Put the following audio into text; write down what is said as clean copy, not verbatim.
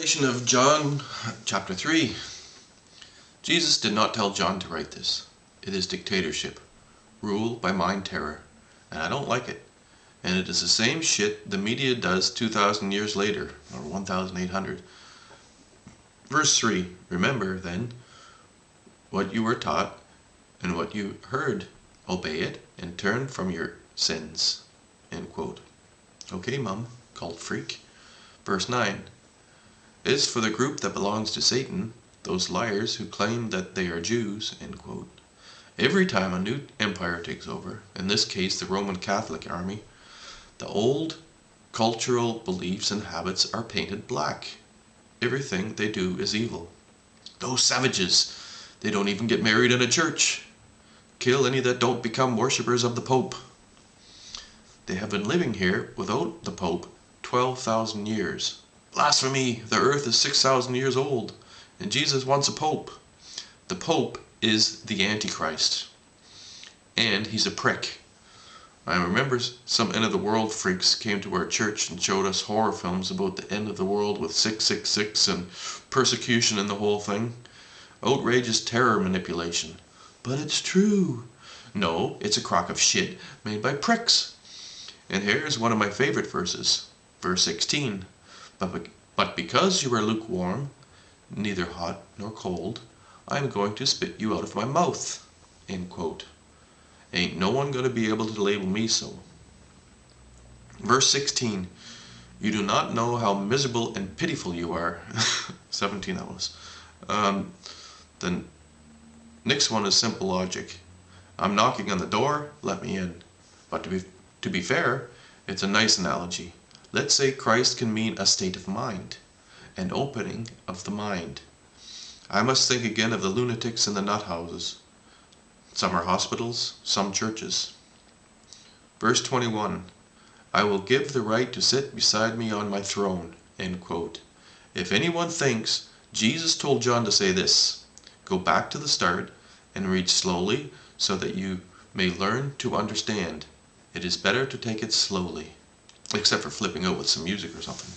Translation of John chapter 3. Jesus did not tell John to write this. It is dictatorship, rule by mind terror, and I don't like it. And it is the same shit the media does 2,000 years later, or 1,800. Verse 3, remember then what you were taught and what you heard. Obey it and turn from your sins. End quote. Okay, Mum, cult freak. Verse 9, is for the group that belongs to Satan, those liars who claim that they are Jews, end quote. Every time a new empire takes over, in this case the Roman Catholic army, the old cultural beliefs and habits are painted black. Everything they do is evil. Those savages, they don't even get married in a church. Kill any that don't become worshippers of the Pope. They have been living here without the Pope 12,000 years. Blasphemy! The earth is 6,000 years old, and Jesus wants a Pope. The Pope is the Antichrist, and he's a prick. I remember some end-of-the-world freaks came to our church and showed us horror films about the end of the world with 666 and persecution and the whole thing. Outrageous terror manipulation. But it's true. No, it's a crock of shit made by pricks. And here's one of my favorite verses, verse 16. But because you are lukewarm, neither hot nor cold, I am going to spit you out of my mouth. End quote. Ain't no one going to be able to label me so. Verse 16. You do not know how miserable and pitiful you are. 17 that was. The next one is simple logic. I'm knocking on the door, let me in. But to be fair, it's a nice analogy. Let's say Christ can mean a state of mind, an opening of the mind. I must think again of the lunatics in the nut houses. Some are hospitals, some churches. Verse 21, I will give the right to sit beside me on my throne, end quote. If anyone thinks Jesus told John to say this, go back to the start and read slowly so that you may learn to understand. It is better to take it slowly. Except for flipping out with some music or something.